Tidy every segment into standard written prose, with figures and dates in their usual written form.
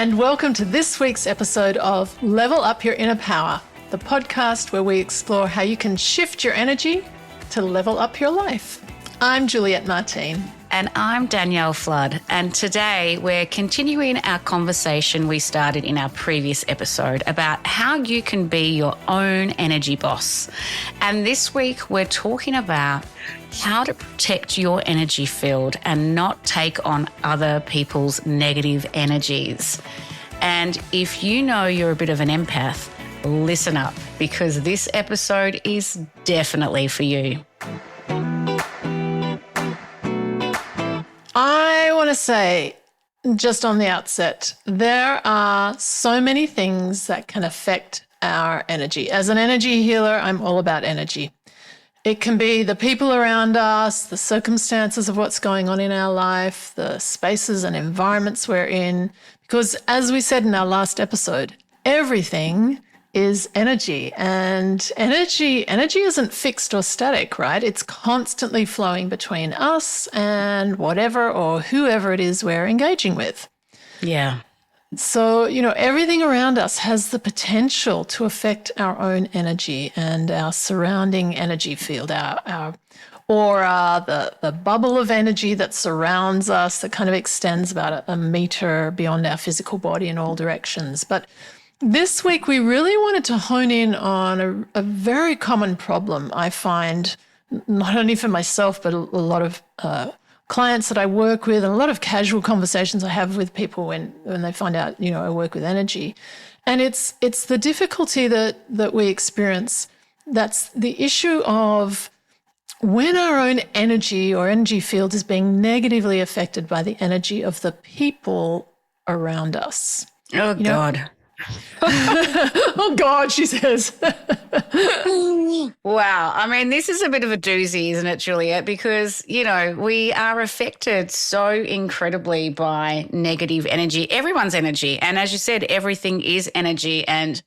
and welcome to this week's episode of Level Up Your Inner Power, the podcast where we explore how you can shift your energy to level up your life. I'm Juliet Martine. And I'm Danielle Flood. And today we're continuing our conversation we started in our previous episode about how you can be your own energy boss. And this week we're talking about how to protect your energy field and not take on other people's negative energies. And if you know you're a bit of an empath, listen up, because this episode is definitely for you. I want to say, just on the outset, there are so many things that can affect our energy. As an energy healer, I'm all about energy. It can be the people around us, the circumstances of what's going on in our life, the spaces and environments we're in. Because as we said in our last episode, everything is energy, and energy isn't fixed or static, right? It's constantly flowing between us and whatever or whoever it is we're engaging with. Yeah. So, everything around us has the potential to affect our own energy and our surrounding energy field, our aura, the bubble of energy that surrounds us, that kind of extends about a meter beyond our physical body in all directions. But this week, we really wanted to hone in on a very common problem I find, not only for myself, but a lot of clients that I work with, and a lot of casual conversations I have with people when they find out, I work with energy. And it's the difficulty that we experience. That's the issue of when our own energy or energy field is being negatively affected by the energy of the people around us. Oh, God. Oh, God, she says. Wow. I mean, this is a bit of a doozy, isn't it, Juliet? Because, we are affected so incredibly by negative energy, everyone's energy. And as you said, everything is energy, and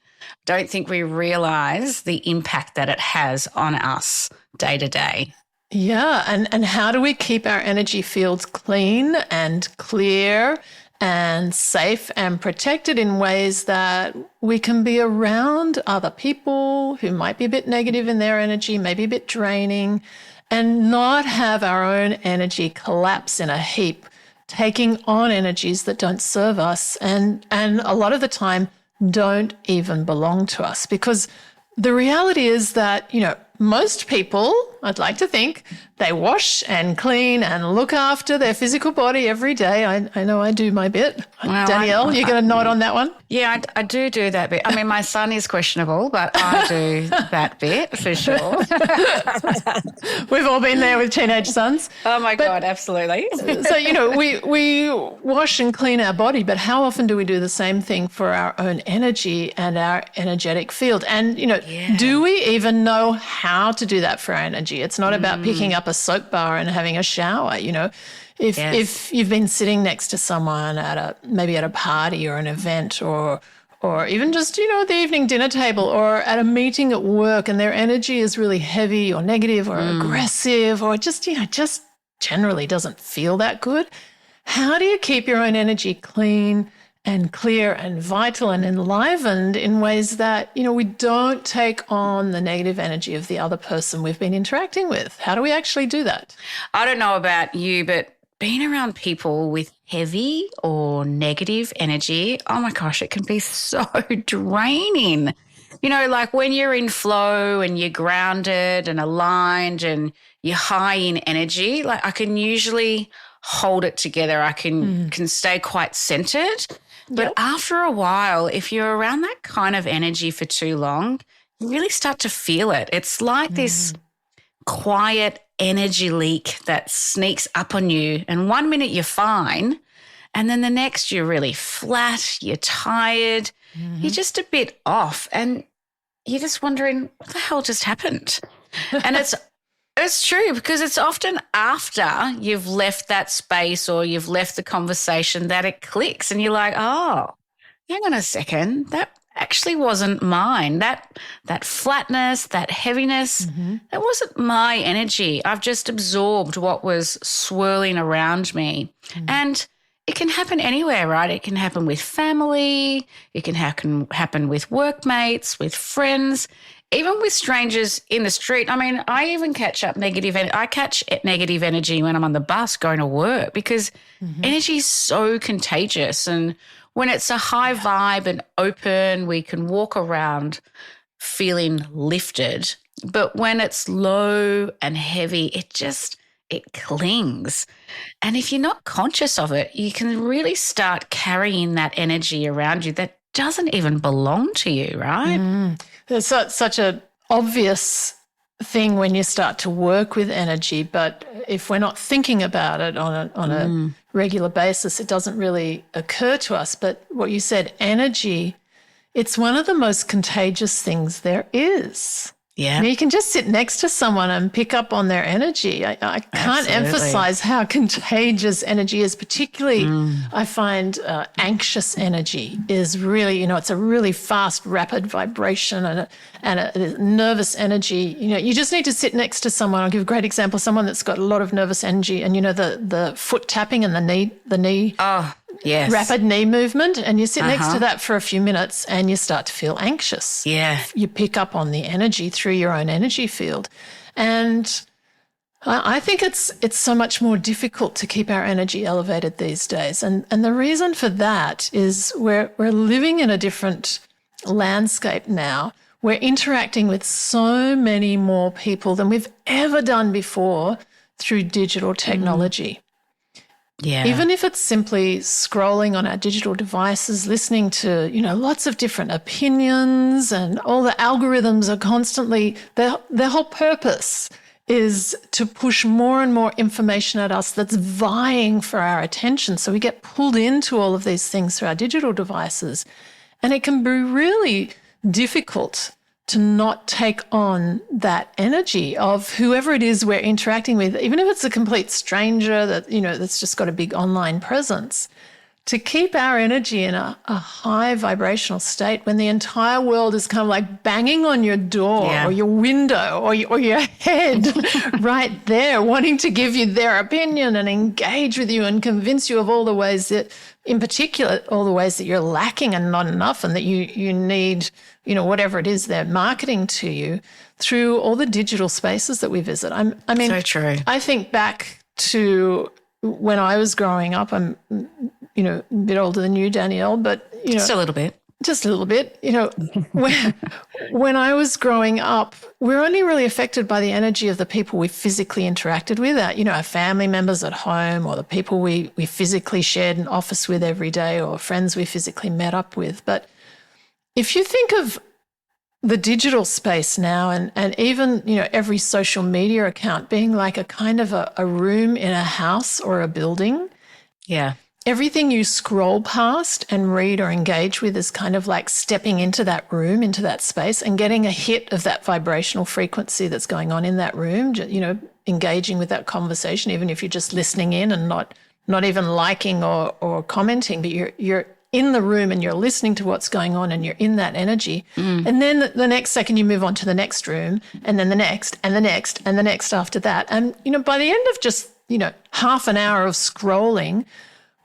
don't think we realize the impact that it has on us day to day. Yeah. And how do we keep our energy fields clean and clear and safe and protected in ways that we can be around other people who might be a bit negative in their energy, maybe a bit draining, and not have our own energy collapse in a heap, taking on energies that don't serve us and a lot of the time don't even belong to us. Because the reality is that, most people, I'd like to think, they wash and clean and look after their physical body every day. I know I do my bit. Well, Danielle, you're going to nod on that one? Yeah, I do that bit. I mean, my son is questionable, but I do that bit for sure. We've all been there with teenage sons. Oh, my God, absolutely. So, we wash and clean our body, but how often do we do the same thing for our own energy and our energetic field? And, do we even know how to do that for our energy? It's not about picking up a soap bar and having a shower, If you've been sitting next to someone maybe at a party or an event or even just, at the evening dinner table or at a meeting at work, and their energy is really heavy or negative or aggressive or just generally doesn't feel that good. How do you keep your own energy clean and clear and vital and enlivened in ways that, we don't take on the negative energy of the other person we've been interacting with? How do we actually do that? I don't know about you, but being around people with heavy or negative energy, oh my gosh, it can be so draining. Like when you're in flow and you're grounded and aligned and you're high in energy, like I can usually hold it together. I can stay quite centered. But after a while, if you're around that kind of energy for too long, you really start to feel it. It's like this quiet energy leak that sneaks up on you, and one minute you're fine, and then the next you're really flat, you're tired, you're just a bit off, and you're just wondering, what the hell just happened? And it's true, because it's often after you've left that space or you've left the conversation that it clicks and you're like, oh, hang on a second, that actually wasn't mine. That flatness, that heaviness, that wasn't my energy. I've just absorbed what was swirling around me. And it can happen anywhere, right? It can happen with family. It can happen with workmates, with friends, even with strangers in the street. I mean, I even catch negative energy when I'm on the bus going to work because energy is so contagious. And when it's a high vibe and open, we can walk around feeling lifted. But when it's low and heavy, it clings. And if you're not conscious of it, you can really start carrying that energy around you that doesn't even belong to you, right? It's such an obvious thing when you start to work with energy, but if we're not thinking about it on a regular basis, it doesn't really occur to us. But what you said, energy, it's one of the most contagious things there is. Yeah. You know, you can just sit next to someone and pick up on their energy. I can't emphasize how contagious energy is, particularly I find anxious energy is really, it's a really fast, rapid vibration and a nervous energy. You just need to sit next to someone. I'll give a great example, someone that's got a lot of nervous energy and, the foot tapping and the knee. Oh, yes. Rapid knee movement, and you sit next to that for a few minutes and you start to feel anxious. Yeah. You pick up on the energy through your own energy field. And I think it's so much more difficult to keep our energy elevated these days. And the reason for that is we're living in a different landscape now. We're interacting with so many more people than we've ever done before through digital technology. Yeah. Even if it's simply scrolling on our digital devices, listening to, lots of different opinions, and all the algorithms are constantly, their whole purpose is to push more and more information at us that's vying for our attention. So we get pulled into all of these things through our digital devices. And it can be really difficult to not take on that energy of whoever it is we're interacting with, even if it's a complete stranger that's just got a big online presence, to keep our energy in a high vibrational state when the entire world is kind of like banging on your door or your window or your head right there, wanting to give you their opinion and engage with you and convince you of all the ways that, in particular, all the ways that you're lacking and not enough and that you need, whatever it is they're marketing to you through all the digital spaces that we visit. I mean, so true. I think back to when I was growing up. I'm, a bit older than you, Danielle, but, just a little bit. Just a little bit. When I was growing up, we're only really affected by the energy of the people we physically interacted with, our family members at home, or the people we physically shared an office with every day, or friends we physically met up with. But if you think of the digital space now and even, every social media account being like a kind of a room in a house or a building. Yeah. Everything you scroll past and read or engage with is kind of like stepping into that room, into that space, and getting a hit of that vibrational frequency that's going on in that room, engaging with that conversation, even if you're just listening in and not even liking or commenting, but you're in the room and you're listening to what's going on and you're in that energy. And then the next second you move on to the next room, and then the next and the next and the next after that. And, by the end of just, half an hour of scrolling,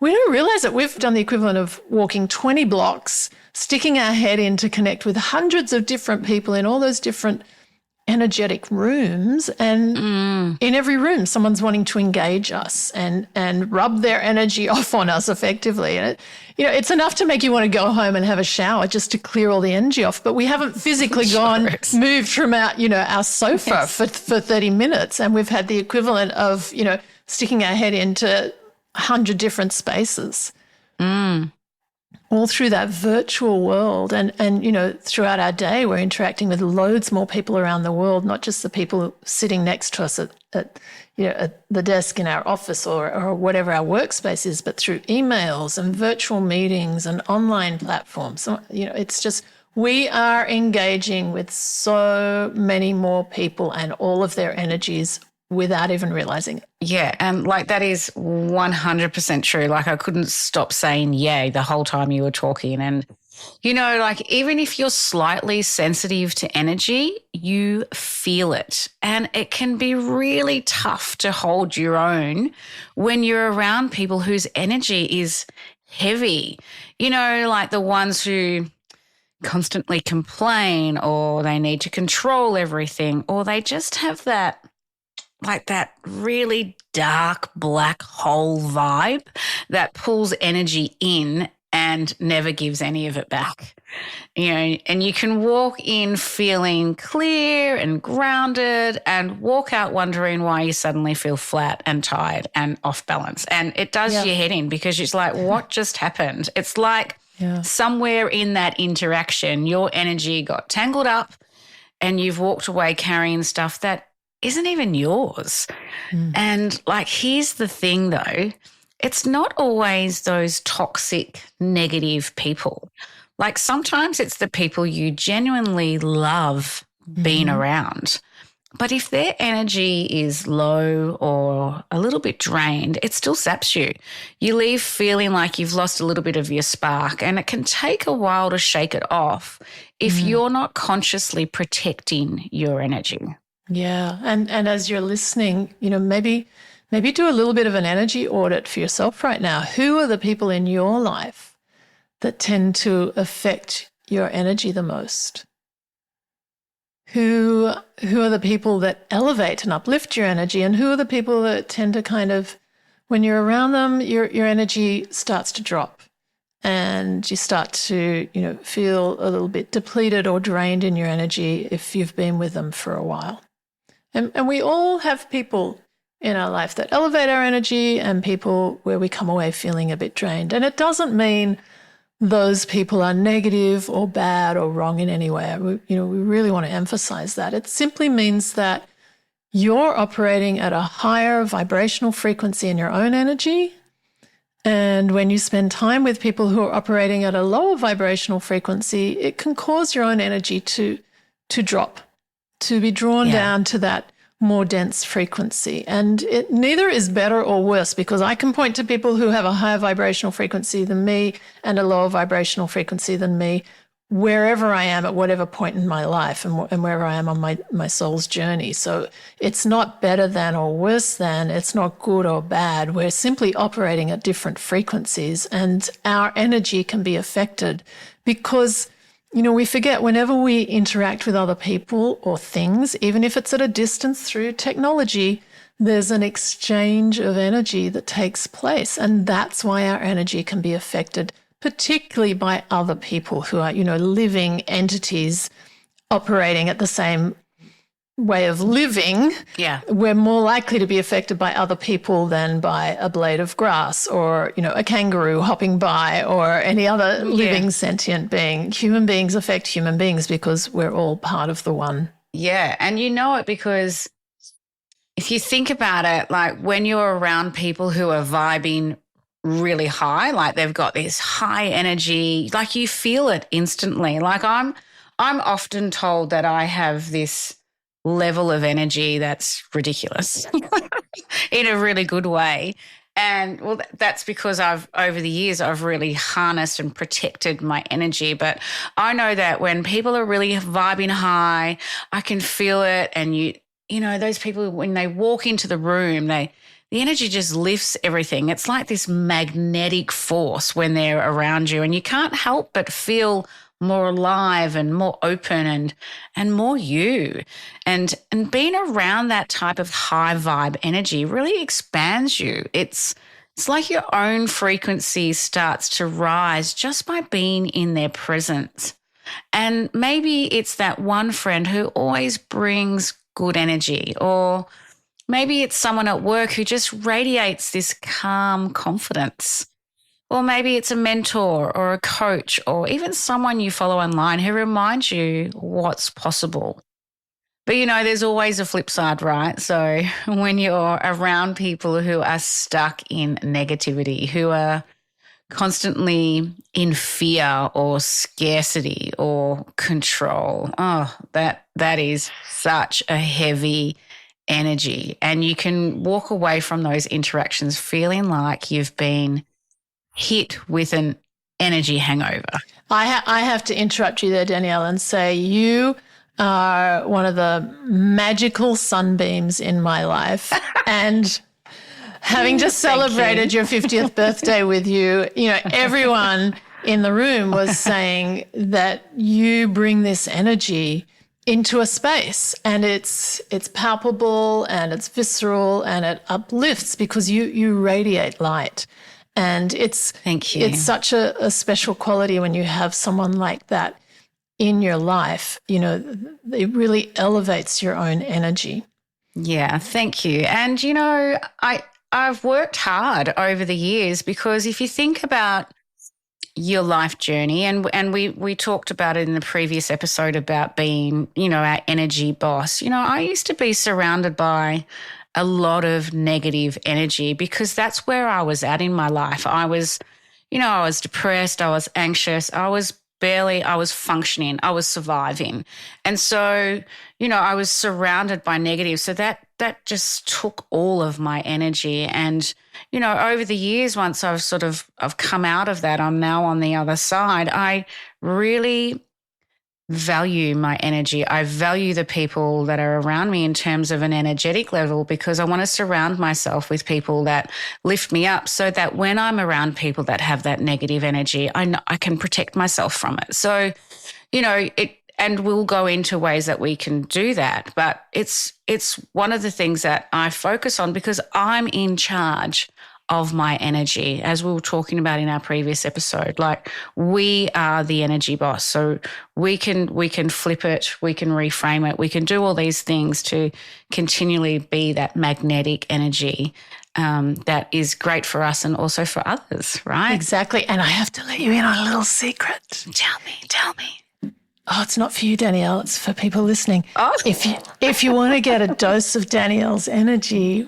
we don't realize that we've done the equivalent of walking 20 blocks, sticking our head in to connect with hundreds of different people in all those different energetic rooms. And in every room, someone's wanting to engage us and rub their energy off on us effectively. And it's enough to make you want to go home and have a shower just to clear all the energy off. But we haven't physically moved from our sofa for 30 minutes. And we've had the equivalent of, sticking our head into 100 different spaces, all through that virtual world. And throughout our day, we're interacting with loads more people around the world, not just the people sitting next to us at the desk in our office or whatever our workspace is, but through emails and virtual meetings and online platforms. So, it's just, we are engaging with so many more people and all of their energies without even realizing it. Yeah, and that is 100% true. I couldn't stop saying yay the whole time you were talking. And You know, like even if you're slightly sensitive to energy, you feel it. And it can be really tough to hold your own when you're around people whose energy is heavy. You know, like the ones who constantly complain, or they need to control everything, or they just have that, like that really dark black hole vibe that pulls energy in and never gives any of it back. You know, and you can walk in feeling clear and grounded and walk out wondering why you suddenly feel flat and tired and off balance. And it does your head in, because it's like, what just happened? It's like somewhere in that interaction, your energy got tangled up and you've walked away carrying stuff that isn't even yours. And like, here's the thing though, it's not always those toxic, negative people. Like sometimes it's the people you genuinely love being around. But if their energy is low or a little bit drained, it still saps you. You leave feeling like you've lost a little bit of your spark, and it can take a while to shake it off if you're not consciously protecting your energy. Yeah. And as you're listening, you know, maybe do a little bit of an energy audit for yourself right now. Who are the people in your life that tend to affect your energy the most? Who are the people that elevate and uplift your energy, and who are the people that tend to kind of, when you're around them, your energy starts to drop and you start to, you know, feel a little bit depleted or drained in your energy if you've been with them for a while. And we all have people in our life that elevate our energy and people where we come away feeling a bit drained. And it doesn't mean those people are negative or bad or wrong in any way. We really want to emphasize that. It simply means that you're operating at a higher vibrational frequency in your own energy. And when you spend time with people who are operating at a lower vibrational frequency, it can cause your own energy to drop, to be drawn down to that more dense frequency. And it neither is better or worse, because I can point to people who have a higher vibrational frequency than me and a lower vibrational frequency than me, wherever I am at whatever point in my life and wherever I am on my soul's journey. So it's not better than or worse than, it's not good or bad. We're simply operating at different frequencies, and our energy can be affected because, you know, we forget whenever we interact with other people or things, even if it's at a distance through technology, there's an exchange of energy that takes place. And that's why our energy can be affected, particularly by other people who are, you know, living entities operating at the same way of living. Yeah. We're more likely to be affected by other people than by a blade of grass or, you know, a kangaroo hopping by or any other living sentient being. Human beings affect human beings because we're all part of the one. Yeah. And you know it because if you think about it, like when you're around people who are vibing really high, like they've got this high energy, like you feel it instantly. Like I'm often told that I have this level of energy that's ridiculous in a really good way. And well, that's because over the years, I've really harnessed and protected my energy. But I know that when people are really vibing high, I can feel it. And you know, those people, when they walk into the room, the energy just lifts everything. It's like this magnetic force when they're around you, and you can't help but feel more alive and more open and more you. And being around that type of high vibe energy really expands you. It's like your own frequency starts to rise just by being in their presence. And maybe it's that one friend who always brings good energy, or maybe it's someone at work who just radiates this calm confidence. Or maybe it's a mentor or a coach or even someone you follow online who reminds you what's possible. But, you know, there's always a flip side, right? So when you're around people who are stuck in negativity, who are constantly in fear or scarcity or control, that is such a heavy energy. And you can walk away from those interactions feeling like you've been hit with an energy hangover. I have to interrupt you there, Danielle, and say you are one of the magical sunbeams in my life. And having just celebrated your 50th birthday with you, everyone in the room was saying that you bring this energy into a space, and it's palpable and it's visceral and it uplifts because you radiate light. And Thank you. It's such a special quality when you have someone like that in your life. It really elevates your own energy. Yeah, thank you. And, I've worked hard over the years, because if you think about your life journey, and we talked about it in the previous episode about being, our energy boss. I used to be surrounded by a lot of negative energy because that's where I was at in my life. I was depressed, I was anxious, I was functioning, I was surviving. And so, I was surrounded by negative. So that just took all of my energy. And, over the years, once I've come out of that, I'm now on the other side. I really value my energy. I value the people that are around me in terms of an energetic level, because I want to surround myself with people that lift me up, so that when I'm around people that have that negative energy, I can protect myself from it. So, and we'll go into ways that we can do that. But it's one of the things that I focus on, because I'm in charge of my energy, as we were talking about in our previous episode. Like, we are the energy boss. So we can flip it, we can reframe it, we can do all these things to continually be that magnetic energy that is great for us and also for others, right? Exactly. And I have to let you in on a little secret. Tell me. Oh, it's not for you, Danielle. It's for people listening. Oh. If you want to get a dose of Danielle's energy,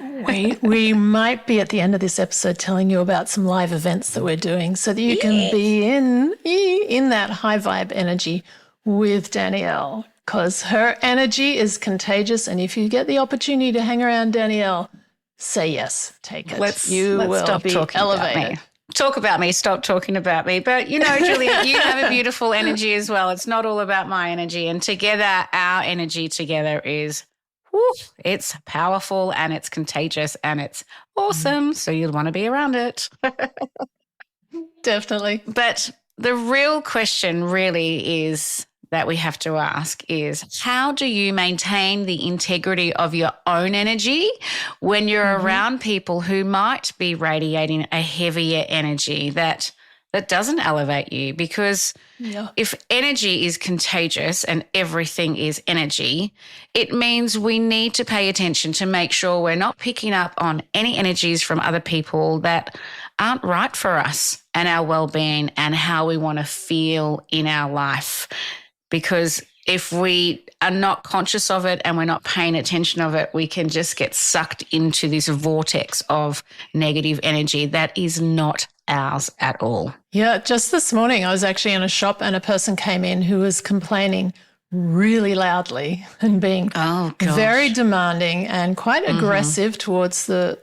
we might be at the end of this episode telling you about some live events that we're doing, so that you can be in that high vibe energy with Danielle, because her energy is contagious. And if you get the opportunity to hang around Danielle, say yes, take it. Let's will stop be talking elevated. about me. Talk about me, stop talking about me. But, Juliet, you have a beautiful energy as well. It's not all about my energy. And together, our energy together is, it's powerful and it's contagious and it's awesome. So you'll want to be around it. Definitely. But the real question really is that we have to ask is, how do you maintain the integrity of your own energy when you're around people who might be radiating a heavier energy that doesn't elevate you? Because if energy is contagious and everything is energy, it means we need to pay attention to make sure we're not picking up on any energies from other people that aren't right for us and our well-being and how we want to feel in our life. Because if we are not conscious of it and we're not paying attention of it, we can just get sucked into this vortex of negative energy that is not ours at all. Yeah, just this morning I was actually in a shop and a person came in who was complaining really loudly and being very demanding and quite aggressive towards the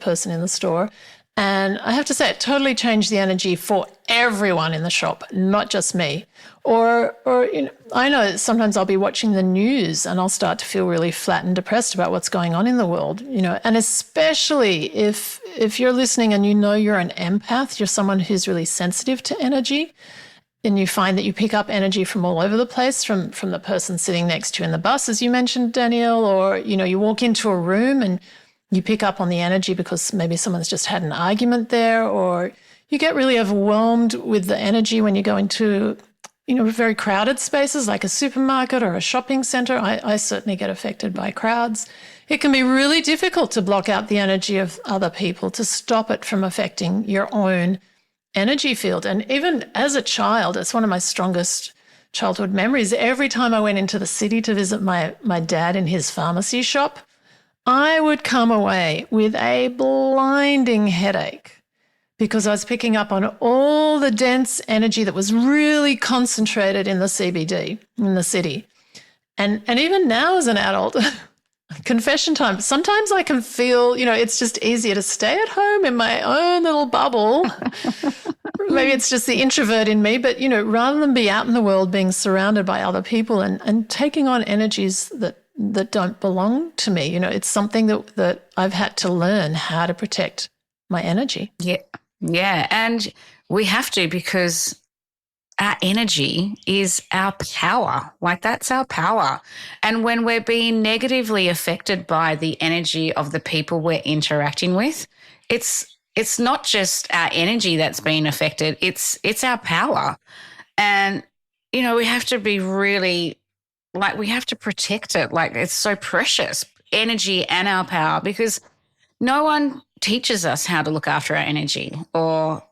person in the store. And I have to say, it totally changed the energy for everyone in the shop, not just me. Or I know sometimes I'll be watching the news and I'll start to feel really flat and depressed about what's going on in the world, and especially if you're listening and you're an empath, you're someone who's really sensitive to energy, and you find that you pick up energy from all over the place, from the person sitting next to you in the bus, as you mentioned, Danielle, or, you walk into a room and you pick up on the energy because maybe someone's just had an argument there, or you get really overwhelmed with the energy when you go into, very crowded spaces like a supermarket or a shopping center. I certainly get affected by crowds. It can be really difficult to block out the energy of other people, to stop it from affecting your own energy field. And even as a child, it's one of my strongest childhood memories. Every time I went into the city to visit my dad in his pharmacy shop, I would come away with a blinding headache because I was picking up on all the dense energy that was really concentrated in the CBD, in the city. And even now as an adult, confession time, sometimes I can feel, it's just easier to stay at home in my own little bubble maybe it's just the introvert in me, but, rather than be out in the world being surrounded by other people and taking on energies that don't belong to me, it's something that I've had to learn how to protect my energy. Yeah. Yeah. And we have to, because our energy is our power. Like, that's our power. And when we're being negatively affected by the energy of the people we're interacting with, it's not just our energy that's being affected, it's our power. And, we have to be really, we have to protect it. Like, it's so precious, energy and our power, because no one teaches us how to look after our energy or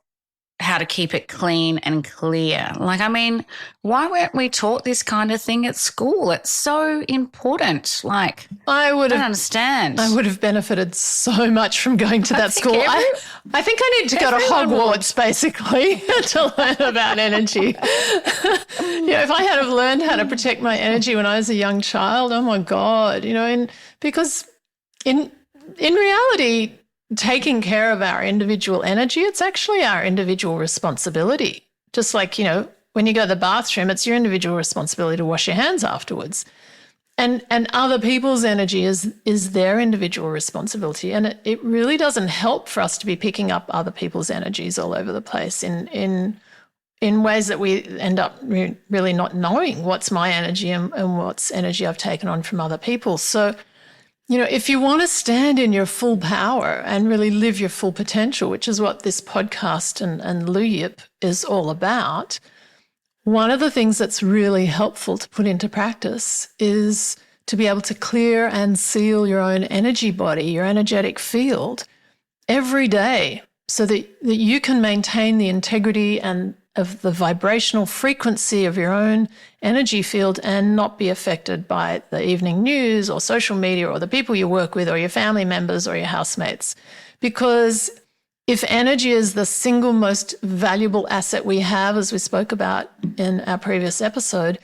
how to keep it clean and clear. Why weren't we taught this kind of thing at school? It's so important. I don't understand. I would have benefited so much from going to that school. I think I need to go to Hogwarts, basically, to learn about energy. If I had have learned how to protect my energy when I was a young child, oh my God, because in reality, taking care of our individual energy, it's actually our individual responsibility. Just like, when you go to the bathroom, it's your individual responsibility to wash your hands afterwards. And other people's energy is their individual responsibility. And it really doesn't help for us to be picking up other people's energies all over the place in ways that we end up really not knowing what's my energy and what's energy I've taken on from other people. So, if you want to stand in your full power and really live your full potential, which is what this podcast and Luyip is all about, one of the things that's really helpful to put into practice is to be able to clear and seal your own energy body, your energetic field, every day, so that you can maintain the integrity and of the vibrational frequency of your own energy field and not be affected by the evening news or social media or the people you work with or your family members or your housemates. Because if energy is the single most valuable asset we have, as we spoke about in our previous episode,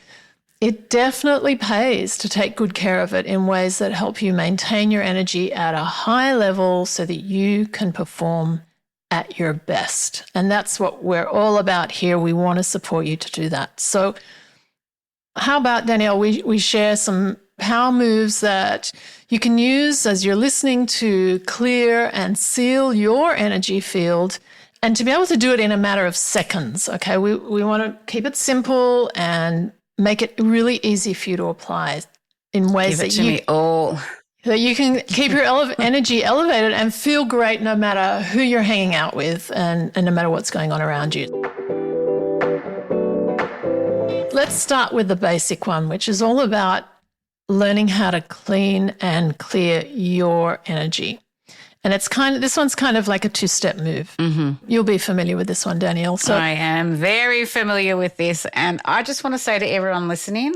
it definitely pays to take good care of it in ways that help you maintain your energy at a high level so that you can perform at your best. And that's what we're all about here. We want to support you to do that. So how about, Danielle, we share some power moves that you can use as you're listening to clear and seal your energy field, and to be able to do it in a matter of seconds, okay? We want to keep it simple and make it really easy for you to apply in ways that you can keep your energy elevated and feel great no matter who you're hanging out with and no matter what's going on around you. Let's start with the basic one, which is all about learning how to clean and clear your energy. And this one's kind of like a two-step move. Mm-hmm. You'll be familiar with this one, Danielle. So I am very familiar with this. And I just want to say to everyone listening,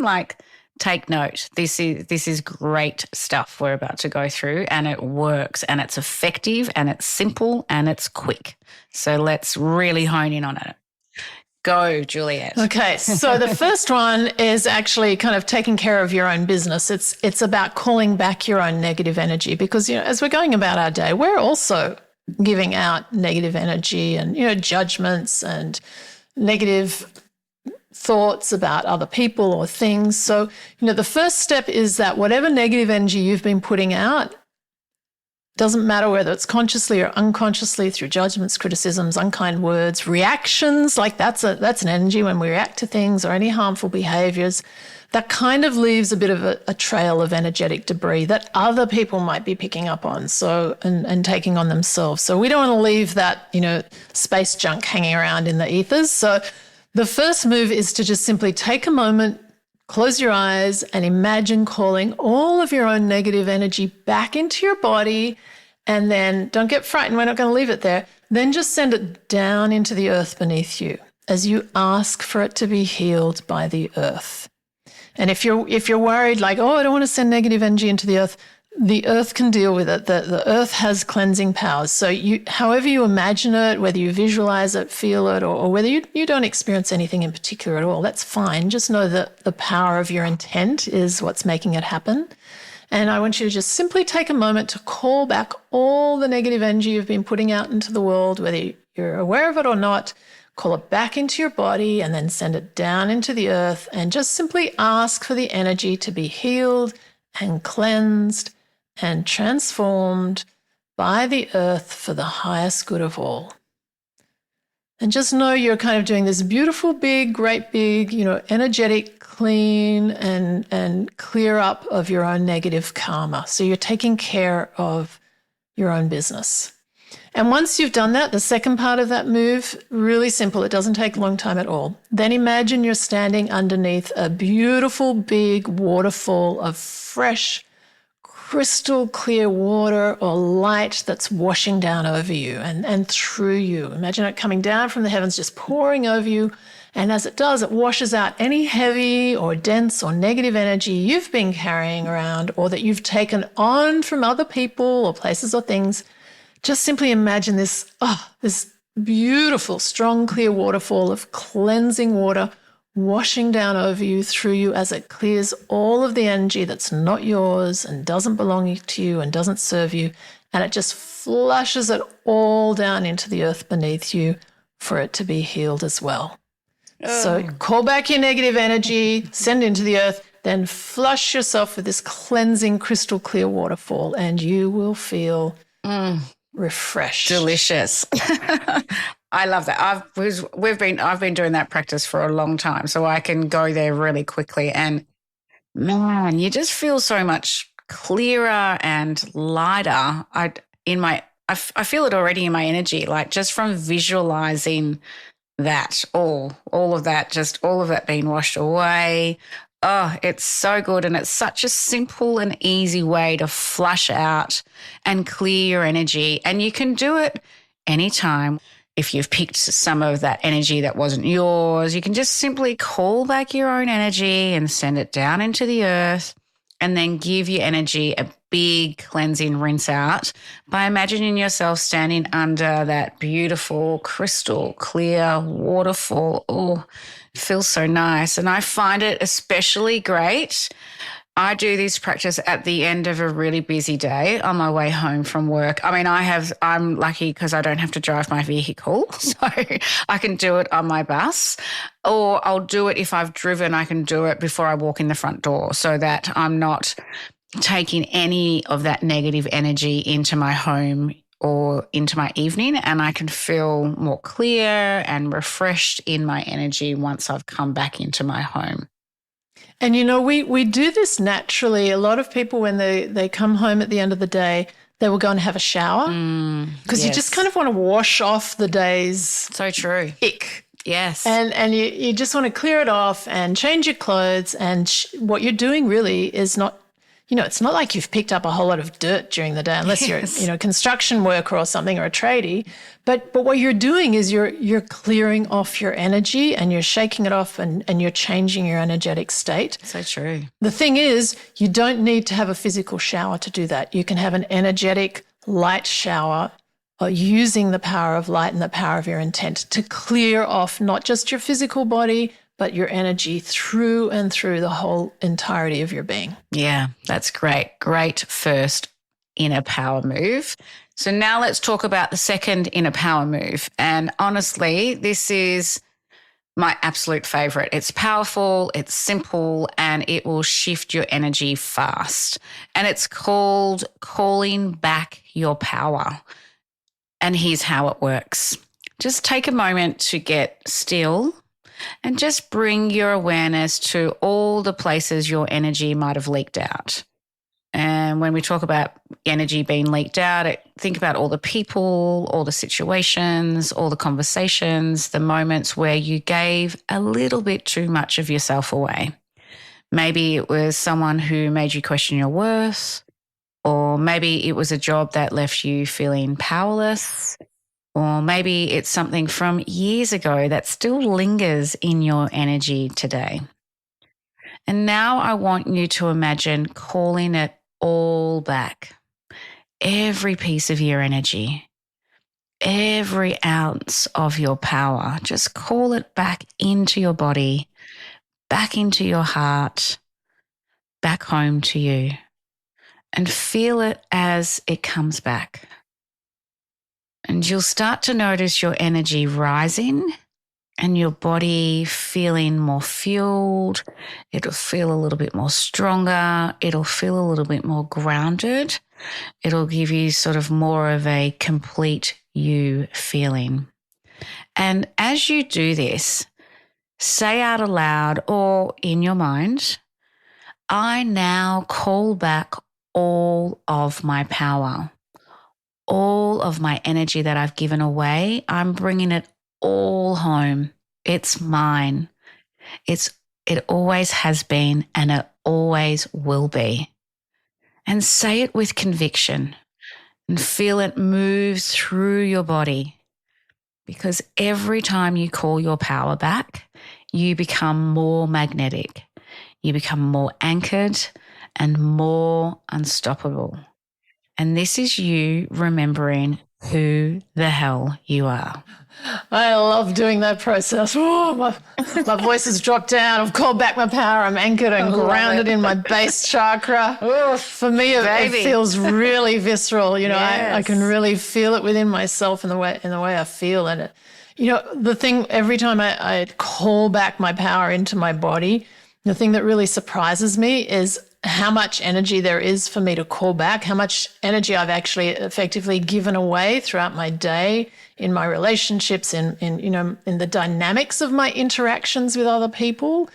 take note. This is great stuff we're about to go through, and it works, and it's effective, and it's simple, and it's quick. So let's really hone in on it. Go, Juliet. Okay, so the first one is actually kind of taking care of your own business. It's about calling back your own negative energy, because, as we're going about our day, we're also giving out negative energy and, judgments and negative thoughts about other people or things. So, the first step is that whatever negative energy you've been putting out, doesn't matter whether it's consciously or unconsciously through judgments, criticisms, unkind words, reactions, that's an energy when we react to things, or any harmful behaviors, that kind of leaves a bit of a trail of energetic debris that other people might be picking up on and taking on themselves. So we don't want to leave that, space junk hanging around in the ethers. So the first move is to just simply take a moment, close your eyes, and imagine calling all of your own negative energy back into your body. And then don't get frightened, we're not going to leave it there. Then just send it down into the earth beneath you as you ask for it to be healed by the earth. And if you're worried, I don't want to send negative energy into the earth can deal with it. The earth has cleansing powers. So however you imagine it, whether you visualize it, feel it, or whether you don't experience anything in particular at all, that's fine. Just know that the power of your intent is what's making it happen. And I want you to just simply take a moment to call back all the negative energy you've been putting out into the world, whether you're aware of it or not. call it back into your body, and then send it down into the earth, and just simply ask for the energy to be healed and cleansed and transformed by the earth for the highest good of all. And just know you're kind of doing this beautiful, big, great big, energetic, clean and clear up of your own negative karma. So you're taking care of your own business. And once you've done that, the second part of that move, really simple. It doesn't take a long time at all. Then imagine you're standing underneath a beautiful, big waterfall of fresh, crystal clear water or light that's washing down over you and through you. Imagine it coming down from the heavens, just pouring over you. And as it does, it washes out any heavy or dense or negative energy you've been carrying around or that you've taken on from other people or places or things. Just simply imagine this beautiful, strong, clear waterfall of cleansing water washing down over you, through you, as it clears all of the energy that's not yours and doesn't belong to you and doesn't serve you. And it just flushes it all down into the earth beneath you for it to be healed as well. Oh. So call back your negative energy, send into the earth, then flush yourself with this cleansing crystal clear waterfall, and you will feel refreshed. Delicious. I love that. I've been doing that practice for a long time, so I can go there really quickly. And man, you just feel so much clearer and lighter. I feel it already in my energy, like just from visualizing that all of that being washed away. Oh, it's so good, and it's such a simple and easy way to flush out and clear your energy. And you can do it anytime. If you've picked some of that energy that wasn't yours, you can just simply call back your own energy and send it down into the earth, and then give your energy a big cleansing rinse out by imagining yourself standing under that beautiful crystal clear waterfall. Oh, it feels so nice. And I find it especially great. I do this practice at the end of a really busy day on my way home from work. I mean, I'm lucky because I don't have to drive my vehicle, so I can do it on my bus, or I'll do it if I've driven. I can do it before I walk in the front door so that I'm not taking any of that negative energy into my home or into my evening, and I can feel more clear and refreshed in my energy once I've come back into my home. And, we do this naturally. A lot of people, when they come home at the end of the day, they will go and have a shower because you just kind of want to wash off the day's so true ick. Yes. And you just want to clear it off and change your clothes. And what you're doing really is not, it's not like you've picked up a whole lot of dirt during the day, unless you're, a construction worker or something, or a tradie. But what you're doing is you're clearing off your energy, and you're shaking it off, and you're changing your energetic state. So true. The thing is, you don't need to have a physical shower to do that. You can have an energetic light shower, using the power of light and the power of your intent to clear off not just your physical body, but your energy through and through the whole entirety of your being. Yeah, that's great. Great first inner power move. So now let's talk about the second inner power move. And honestly, this is my absolute favorite. It's powerful, it's simple, and it will shift your energy fast. And it's called calling back your power. And here's how it works. Just take a moment to get still and just bring your awareness to all the places your energy might have leaked out. And when we talk about energy being leaked out, think about all the people, all the situations, all the conversations, the moments where you gave a little bit too much of yourself away. Maybe it was someone who made you question your worth, or maybe it was a job that left you feeling powerless. Or maybe it's something from years ago that still lingers in your energy today. And now I want you to imagine calling it all back. Every piece of your energy, every ounce of your power, just call it back into your body, back into your heart, back home to you, and feel it as it comes back. And you'll start to notice your energy rising and your body feeling more fueled. It'll feel a little bit more stronger. It'll feel a little bit more grounded. It'll give you sort of more of a complete you feeling. And as you do this, say out aloud or in your mind, I now call back all of my power, all of my energy that I've given away. I'm bringing it all home. It's mine. It always has been and it always will be. And say it with conviction and feel it move through your body, because every time you call your power back, you become more magnetic. You become more anchored and more unstoppable. And this is you remembering who the hell you are. I love doing that process. Oh, my voice has dropped down. I've called back my power. I'm anchored and grounded in my base chakra. Oh, for me, it feels really visceral. You know, yes. I can really feel it within myself in the way I feel. And it, you know, the thing, every time I call back my power into my body, the thing that really surprises me is how much energy there is for me to call back, how much energy I've actually effectively given away throughout my day, in my relationships, in the dynamics of my interactions with other people.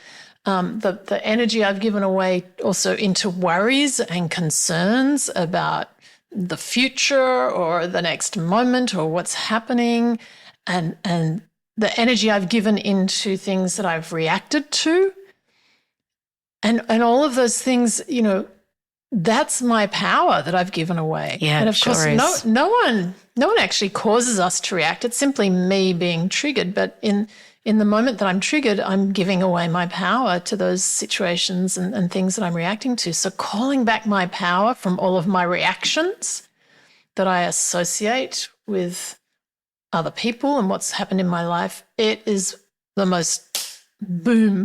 The energy I've given away also into worries and concerns about the future or the next moment or what's happening, and the energy I've given into things that I've reacted to. And all of those things, you know, that's my power that I've given away. Yeah, and of sure course, is. no one actually causes us to react. It's simply me being triggered. But in the moment that I'm triggered, I'm giving away my power to those situations and things that I'm reacting to. So calling back my power from all of my reactions that I associate with other people and what's happened in my life, it is the most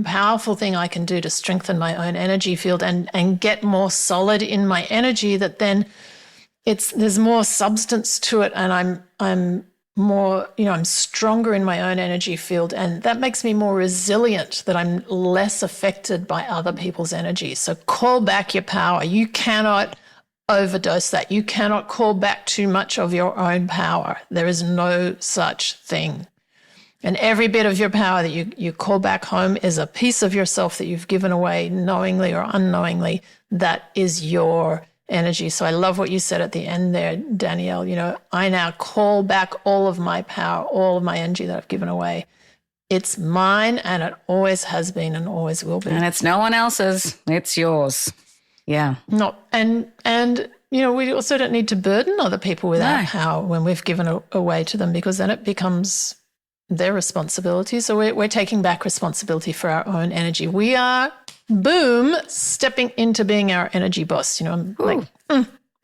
powerful thing I can do to strengthen my own energy field and get more solid in my energy, that then there's more substance to it, and I'm more, you know, I'm stronger in my own energy field, and that makes me more resilient, that I'm less affected by other people's energy. So call back your power. You cannot overdose that. You cannot call back too much of your own power. There is no such thing. And every bit of your power that you call back home is a piece of yourself that you've given away knowingly or unknowingly. That is your energy. So I love what you said at the end there, Danielle. You know, I now call back all of my power, all of my energy that I've given away. It's mine, and it always has been and always will be. And it's no one else's. It's yours. Yeah. And you know, we also don't need to burden other people with our power when we've given it away to them, because then it becomes their responsibility. So we're taking back responsibility for our own energy. We are, stepping into being our energy boss. You know, I'm like,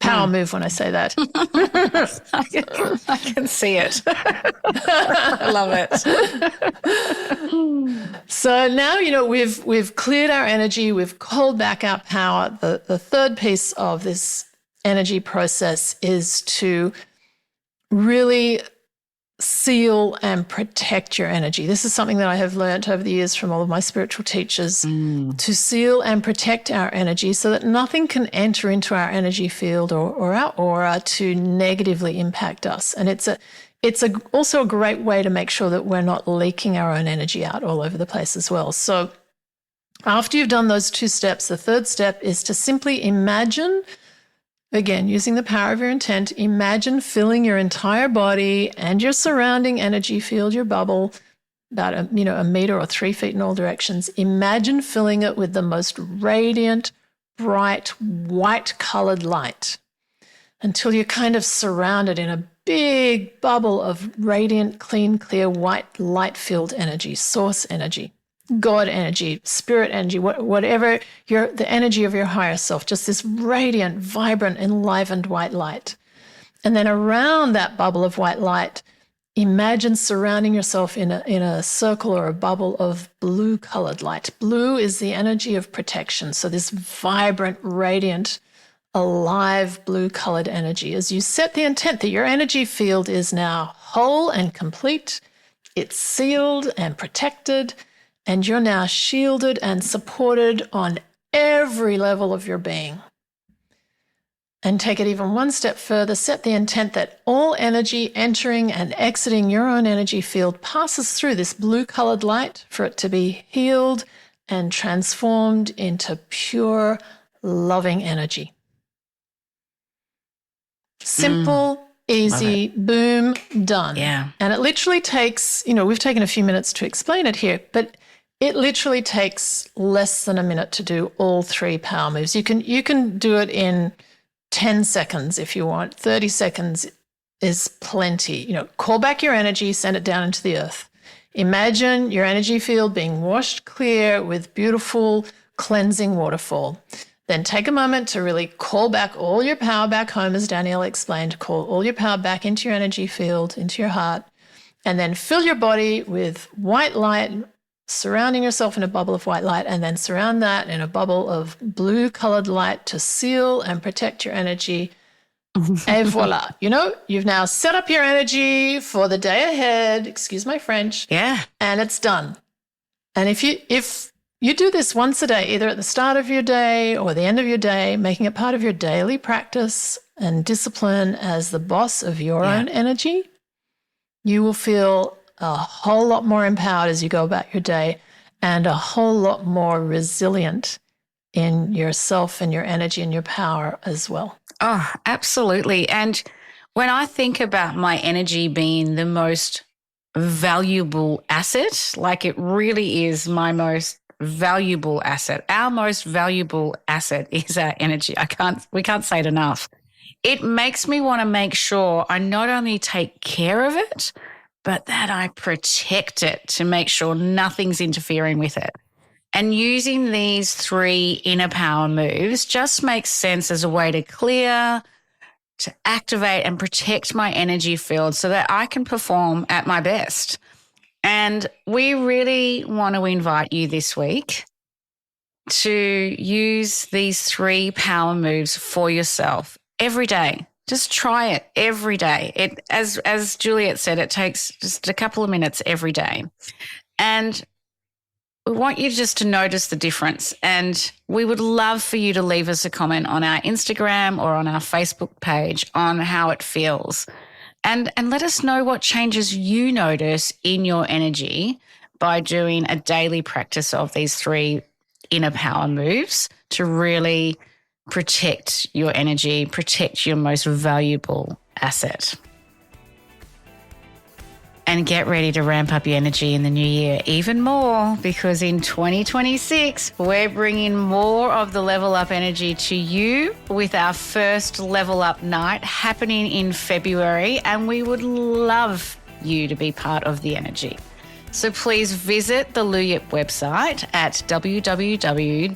power move when I say that. I can see it. I love it. So now, you know, we've cleared our energy, we've called back our power. The third piece of this energy process is to really seal and protect your energy. This is something that I have learned over the years from all of my spiritual teachers, to seal and protect our energy so that nothing can enter into our energy field or our aura to negatively impact us. And it's also a great way to make sure that we're not leaking our own energy out all over the place as well. So after you've done those two steps, the third step is to simply imagine, again, using the power of your intent, imagine filling your entire body and your surrounding energy field, your bubble, about a meter or 3 feet in all directions. Imagine filling it with the most radiant, bright, white-colored light until you're kind of surrounded in a big bubble of radiant, clean, clear, white, light-filled energy, source energy. God energy, spirit energy, whatever the energy of your higher self, just this radiant, vibrant, enlivened white light. And then around that bubble of white light, imagine surrounding yourself in a circle or a bubble of blue-colored light. Blue is the energy of protection. So this vibrant, radiant, alive, blue-colored energy. As you set the intent that your energy field is now whole and complete, it's sealed and protected, and you're now shielded and supported on every level of your being. And take it even one step further, set the intent that all energy entering and exiting your own energy field passes through this blue-colored light for it to be healed and transformed into pure, loving energy. Simple, easy, boom, done. Yeah. And it literally takes, we've taken a few minutes to explain it here, but it literally takes less than a minute to do all 3 power moves. You can do it in 10 seconds if you want. 30 seconds is plenty. Call back your energy, send it down into the earth. Imagine your energy field being washed clear with beautiful cleansing waterfall. Then take a moment to really call back all your power back home, as Danielle explained. Call all your power back into your energy field, into your heart, and then fill your body with white light, surrounding yourself in a bubble of white light, and then surround that in a bubble of blue-colored light to seal and protect your energy. Et voila. You've now set up your energy for the day ahead, excuse my French. Yeah. And it's done. And if you do this once a day, either at the start of your day or the end of your day, making it part of your daily practice and discipline as the boss of your own energy, you will feel a whole lot more empowered as you go about your day and a whole lot more resilient in yourself and your energy and your power as well. Oh, absolutely. And when I think about my energy being the most valuable asset, like it really is my most valuable asset. Our most valuable asset is our energy. We can't say it enough. It makes me want to make sure I not only take care of it, but that I protect it to make sure nothing's interfering with it. And using these 3 inner power moves just makes sense as a way to clear, to activate and protect my energy field so that I can perform at my best. And we really want to invite you this week to use these 3 power moves for yourself every day. Just try it every day. It, as Juliet said, it takes just a couple of minutes every day. And we want you just to notice the difference. And we would love for you to leave us a comment on our Instagram or on our Facebook page on how it feels. And let us know what changes you notice in your energy by doing a daily practice of these 3 inner power moves to really protect your energy, protect your most valuable asset. And get ready to ramp up your energy in the new year even more, because in 2026, we're bringing more of the level up energy to you with our first level up night happening in February. And we would love you to be part of the energy. So please visit the Luyip website at www.luyip.com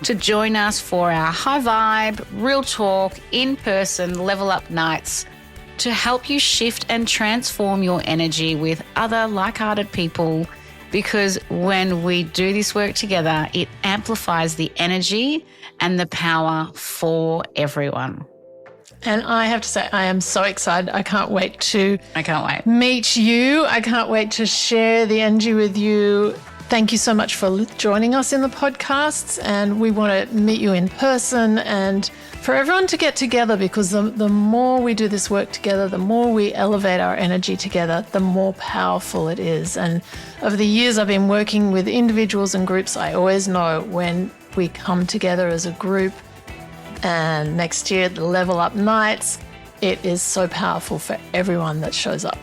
to join us for our high vibe, real talk, in-person level up nights to help you shift and transform your energy with other like-hearted people, because when we do this work together, it amplifies the energy and the power for everyone. And I have to say, I am so excited. I can't wait to meet you. I can't wait to share the energy with you. Thank you so much for joining us in the podcasts. And we want to meet you in person and for everyone to get together, because the more we do this work together, the more we elevate our energy together, the more powerful it is. And over the years I've been working with individuals and groups, I always know when we come together as a group. And next year, the Level Up Nights, it is so powerful for everyone that shows up.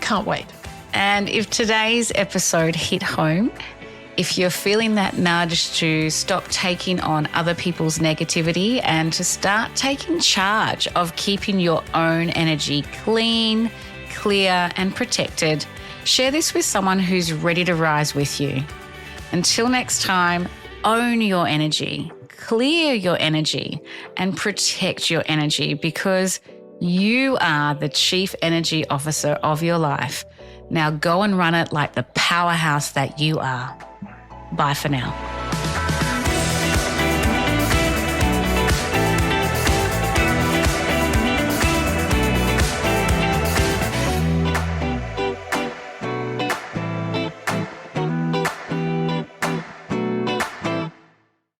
Can't wait. And if today's episode hit home, if you're feeling that nudge to stop taking on other people's negativity and to start taking charge of keeping your own energy clean, clear, and protected, share this with someone who's ready to rise with you. Until next time, own your energy. Clear your energy and protect your energy, because you are the chief energy officer of your life. Now go and run it like the powerhouse that you are. Bye for now.